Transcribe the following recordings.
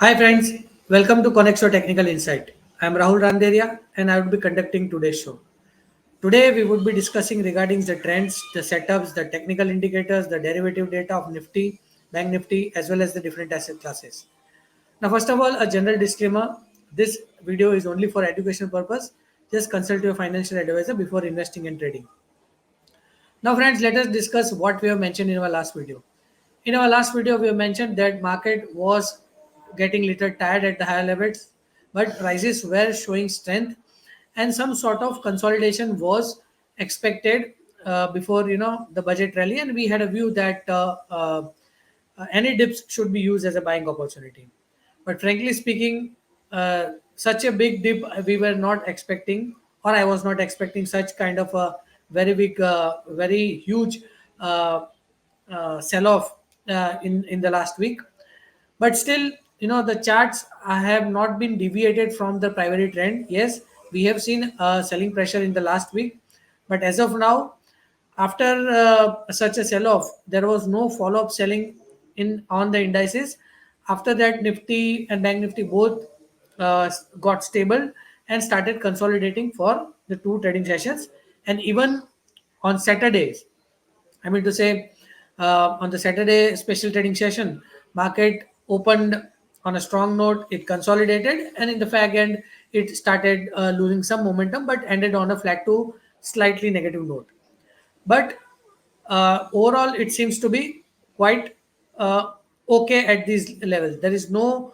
Hi friends, welcome to Konexio Technical Insight. I am Rahul Randeria and I will be conducting today's show. Today we would be discussing regarding the trends, the setups, the technical indicators, the derivative data of Nifty, Bank Nifty as well as the different asset classes. Now first of all, a general disclaimer, this video is only for educational purpose. Just consult your financial advisor before investing and trading. Now friends, let us discuss what we have mentioned in our last video. In our last video, we have mentioned that market was getting little tired at the higher levels, but prices were showing strength and some sort of consolidation was expected before the budget rally, and we had a view that any dips should be used as a buying opportunity. But frankly speaking, such a big dip we were not expecting, or I was not expecting such kind of a very big, very huge sell-off in the last week. But still, the charts have not been deviated from the primary trend. Yes, we have seen selling pressure in the last week, but as of now, after such a sell-off, there was no follow-up selling in on the indices. After that, Nifty and Bank Nifty both got stable and started consolidating for the two trading sessions. And even on Saturdays, I mean to say, on the Saturday special trading session, market opened on a strong note. It consolidated, and in the fag end, it started losing some momentum, but ended on a flat to slightly negative note. But overall, it seems to be quite okay at these levels. There is no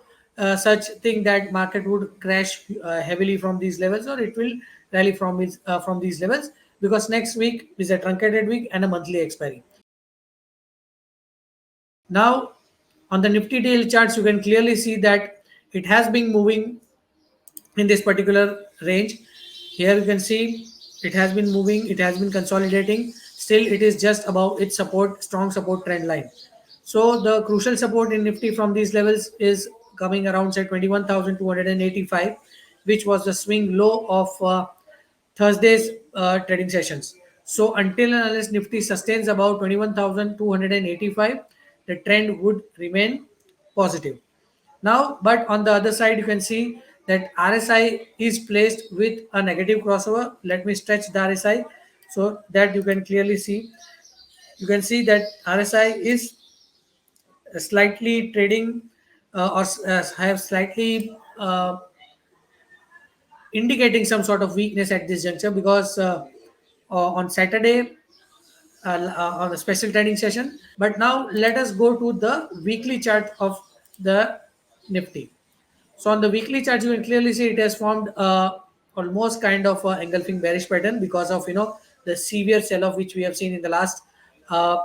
such thing that market would crash heavily from these levels, or it will rally from these levels, because next week is a truncated week and a monthly expiry. Now, on the Nifty daily charts, you can clearly see that it has been moving in this particular range. Here you can see it has been moving, it has been consolidating. Still, it is just above its support, strong support trend line. So the crucial support in Nifty from these levels is coming around say 21,285, which was the swing low of Thursday's trading sessions. So until and unless Nifty sustains about 21,285, the trend would remain positive. Now, but on the other side, you can see that RSI is placed with a negative crossover. Let me stretch the RSI so that you can clearly see. You can see that RSI is slightly trading or have slightly indicating some sort of weakness at this juncture, because on Saturday on a special trading session. But now let us go to the weekly chart of the Nifty. So on the weekly chart, you can clearly see it has formed almost kind of a engulfing bearish pattern because of the severe sell-off which we have seen in the last uh,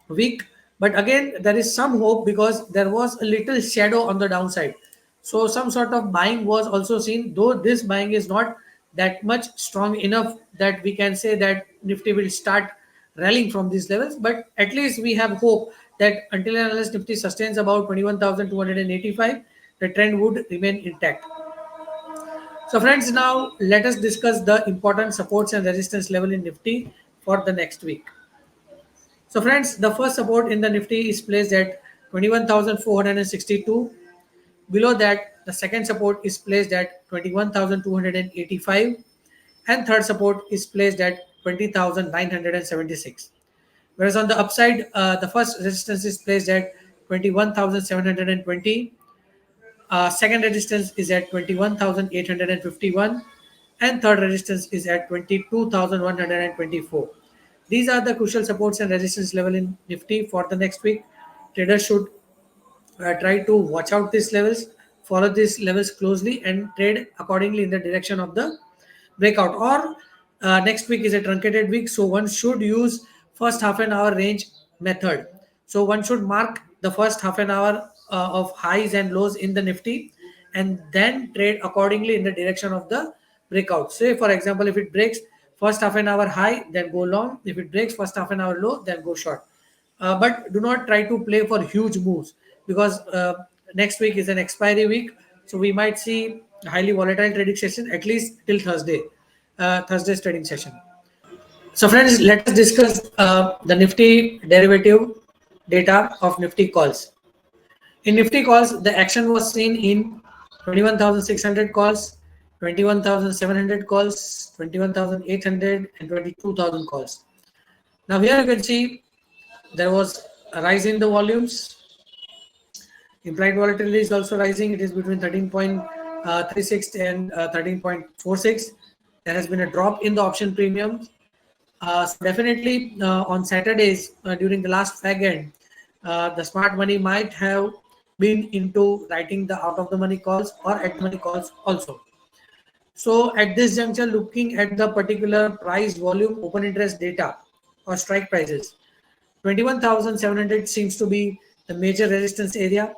week. But again, there is some hope because there was a little shadow on the downside. So some sort of buying was also seen, though this buying is not that much strong enough that we can say that Nifty will start rallying from these levels. But at least we have hope that until and unless Nifty sustains about 21,285, the trend would remain intact. So friends, now let us discuss the important supports and resistance level in Nifty for the next week. So friends, the first support in the Nifty is placed at 21,462. Below that, the second support is placed at 21,285, and third support is placed at 20,976. Whereas on the upside, the first resistance is placed at 21,720. Second resistance is at 21,851, and third resistance is at 22,124. These are the crucial supports and resistance level in Nifty for the next week. Traders should try to watch out these levels, follow these levels closely, and trade accordingly in the direction of the breakout. Or next week is a truncated week, so one should use first half an hour range method. So one should mark the first half an hour of highs and lows in the Nifty, and then trade accordingly in the direction of the breakout. Say for example, if it breaks first half an hour high, then go long. If it breaks first half an hour low, then go short. But do not try to play for huge moves, because next week is an expiry week, so we might see highly volatile trading session at least till Thursday's trading session. So friends, let us discuss the Nifty derivative data of Nifty calls. In Nifty calls, the action was seen in 21,600 calls, 21,700 calls, 21,800 and 22,000 calls. Now here you can see there was a rise in the volumes. Implied volatility is also rising. It is between 13.36 and 13.46. There has been a drop in the option premium. So definitely on Saturdays during the last fag end, the smart money might have been into writing the out of the money calls or at the money calls also. So at this juncture, looking at the particular price, volume, open interest data or strike prices, 21,700 seems to be the major resistance area.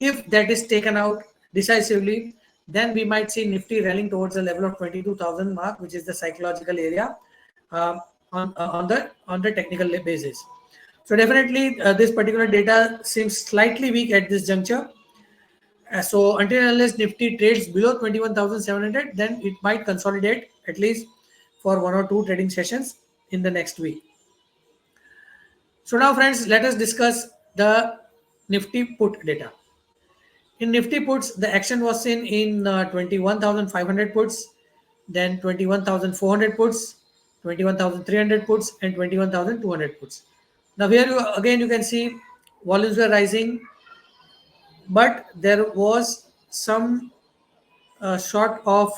If that is taken out decisively, then we might see Nifty rallying towards the level of 22,000 mark, which is the psychological area uh, on the technical basis. So definitely this particular data seems slightly weak at this juncture. So until and unless Nifty trades below 21,700, then it might consolidate at least for one or two trading sessions in the next week. So now friends, let us discuss the Nifty put data. In Nifty puts, the action was seen in 21,500 puts, then 21,400 puts, 21,300 puts, and 21,200 puts. Now here again you can see volumes were rising, but there was some sort of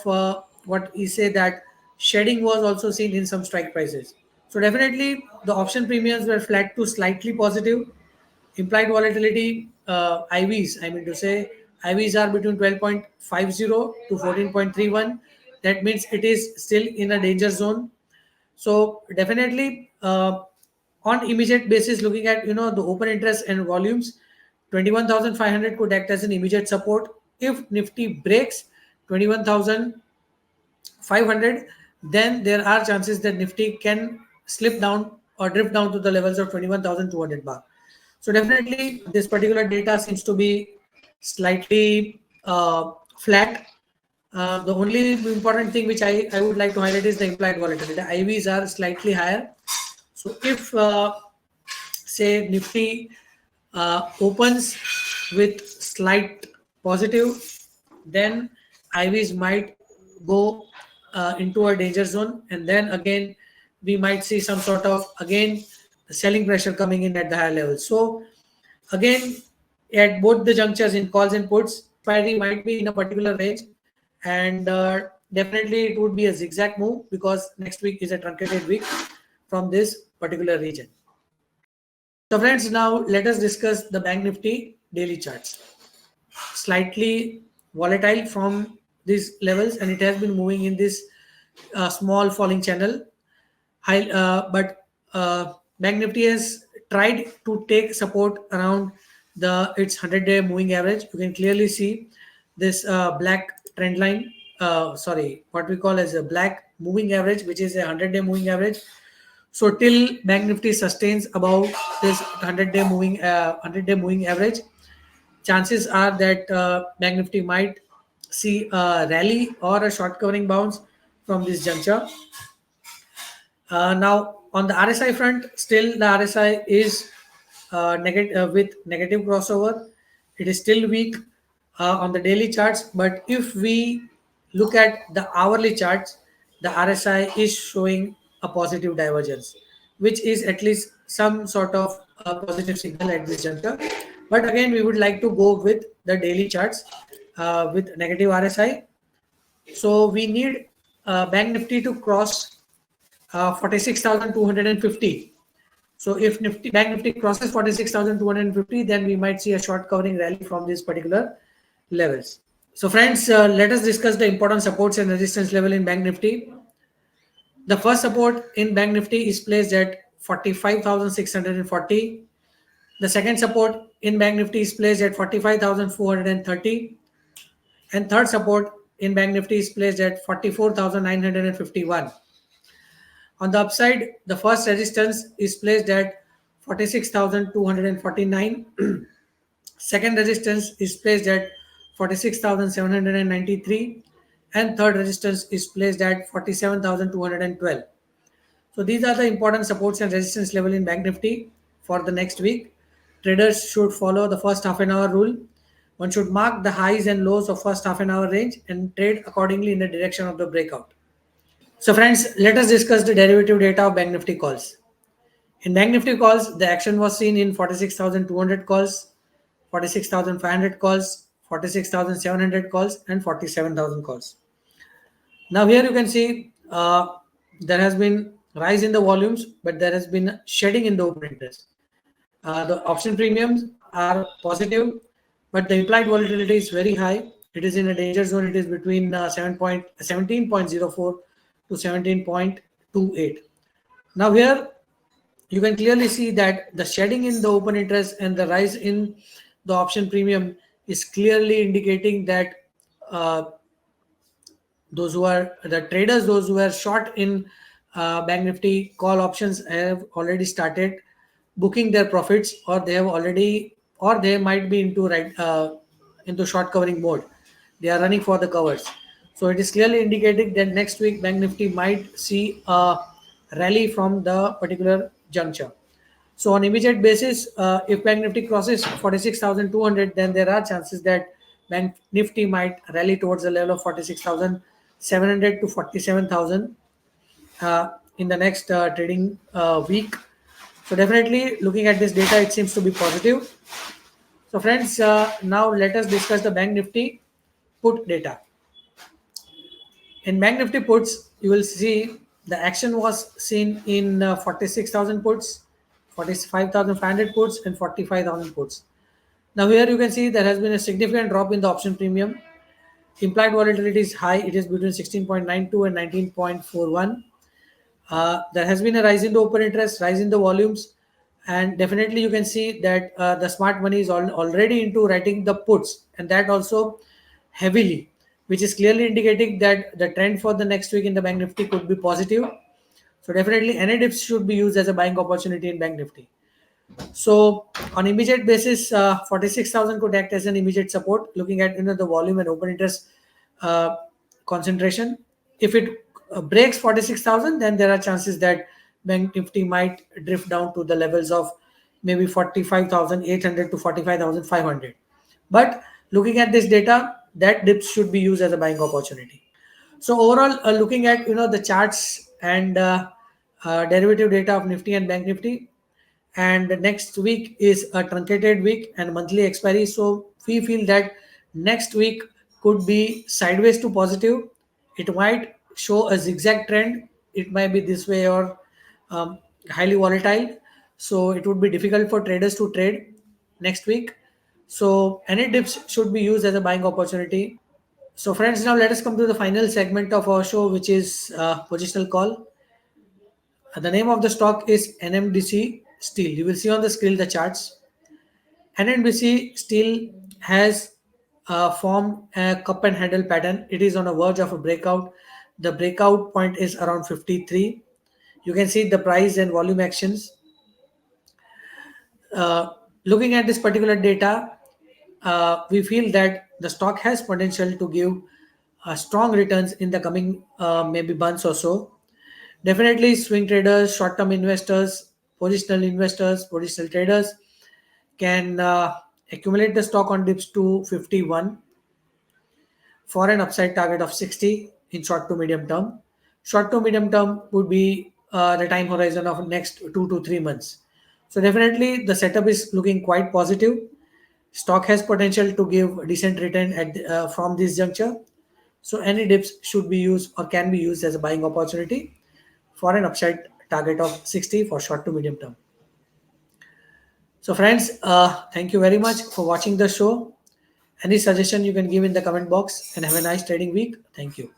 what we say that shedding was also seen in some strike prices. So definitely the option premiums were flat to slightly positive. Implied volatility, IVs, I mean to say, IVs are between 12.50 to 14.31. That means it is still in a danger zone. So definitely on immediate basis, looking at the open interest and volumes, 21,500 could act as an immediate support. If Nifty breaks 21,500, then there are chances that Nifty can slip down or drift down to the levels of 21,200 bar. So definitely this particular data seems to be slightly flat. The only important thing which I would like to highlight is the implied volatility. The IVs are slightly higher. So if say Nifty opens with slight positive, then IVs might go into a danger zone, and then again we might see some sort of again selling pressure coming in at the higher level. So again, at both the junctures in calls and puts, expiry might be in a particular range, and definitely it would be a zigzag move because next week is a truncated week from this particular region. So friends, now let us discuss the Bank Nifty daily charts. Slightly volatile from these levels, and it has been moving in this small falling channel. But Bank Nifty has tried to take support around the its 100-day moving average. You can clearly see this black trend line. Sorry, what we call as a black moving average, which is a 100-day moving average. So till Bank Nifty sustains above this 100-day moving average, chances are that Bank Nifty might see a rally or a short covering bounce from this juncture. Now, on the RSI front, still the RSI is with negative crossover. It is still weak on the daily charts, but if we look at the hourly charts, the RSI is showing a positive divergence, which is at least some sort of a positive signal at this juncture. But again, we would like to go with the daily charts with negative RSI. So we need Bank Nifty to cross 46,250. So if Bank Nifty crosses 46,250, then we might see a short covering rally from these particular levels. So friends, let us discuss the important supports and resistance level in Bank Nifty. The first support in Bank Nifty is placed at 45,640. The second support in Bank Nifty is placed at 45,430. And third support in Bank Nifty is placed at 44,951. On the upside, the first resistance is placed at 46,249. Second resistance is placed at 46,793. And third resistance is placed at 47,212. So these are the important supports and resistance level in Bank Nifty for the next week. Traders should follow the first half an hour rule. One should mark the highs and lows of first half an hour range and trade accordingly in the direction of the breakout. So friends, let us discuss the derivative data of Bank Nifty calls. In Bank Nifty calls, the action was seen in 46,200 calls, 46,500 calls, 46,700 calls, and 47,000 calls. Now here you can see there has been rise in the volumes, but there has been shedding in the open interest. The option premiums are positive, but the implied volatility is very high. It is in a danger zone. It is between 17.04 to 17.28. Now here you can clearly see that the shedding in the open interest and the rise in the option premium is clearly indicating that uh, those who are the traders, those who are short in Bank Nifty call options have already started booking their profits, or they have already, or they might be into into short covering mode. They are running for the covers. So it is clearly indicating that next week Bank Nifty might see a rally from the particular juncture. So on immediate basis, if Bank Nifty crosses 46,200, then there are chances that Bank Nifty might rally towards the level of 46,700 to 47,000 in the next trading week. So definitely looking at this data, it seems to be positive. So friends, now let us discuss the Bank Nifty put data. In Bank Nifty puts, you will see the action was seen in 46,000 puts, 45,500 puts, and 45,000 puts. Now here you can see there has been a significant drop in the option premium. Implied volatility is high. It is between 16.92 and 19.41. There has been a rise in the open interest, rise in the volumes, and definitely you can see that the smart money is already into writing the puts, and that also heavily, which is clearly indicating that the trend for the next week in the Bank Nifty could be positive. So definitely any dips should be used as a buying opportunity in Bank Nifty. So on immediate basis, 46,000 could act as an immediate support. Looking at the volume and open interest uh, concentration, if it breaks 46,000, then there are chances that Bank Nifty might drift down to the levels of maybe 45,800 to 45,500. But looking at this data, that dips should be used as a buying opportunity. So overall, looking at the charts and derivative data of Nifty and Bank Nifty, and next week is a truncated week and monthly expiry. So we feel that next week could be sideways to positive. It might show a zigzag trend. It might be this way or um, highly volatile. So it would be difficult for traders to trade next week. So any dips should be used as a buying opportunity. So friends, now let us come to the final segment of our show, which is positional call. The name of the stock is NMDC Steel. You will see on the screen the charts. NMDC Steel has formed a cup and handle pattern. It is on a verge of a breakout. The breakout point is around 53. You can see the price and volume actions. Looking at this particular data, we feel that the stock has potential to give strong returns in the coming maybe months or so. Definitely, swing traders, short-term investors, positional traders can accumulate the stock on dips to 51 for an upside target of 60 in short to medium term. Short to medium term would be the time horizon of next 2 to 3 months. So definitely, the setup is looking quite positive. Stock has potential to give a decent return from this juncture. So any dips should be used or can be used as a buying opportunity for an upside target of 60 for short to medium term. So friends, thank you very much for watching the show. Any suggestion you can give in the comment box, and have a nice trading week. Thank you.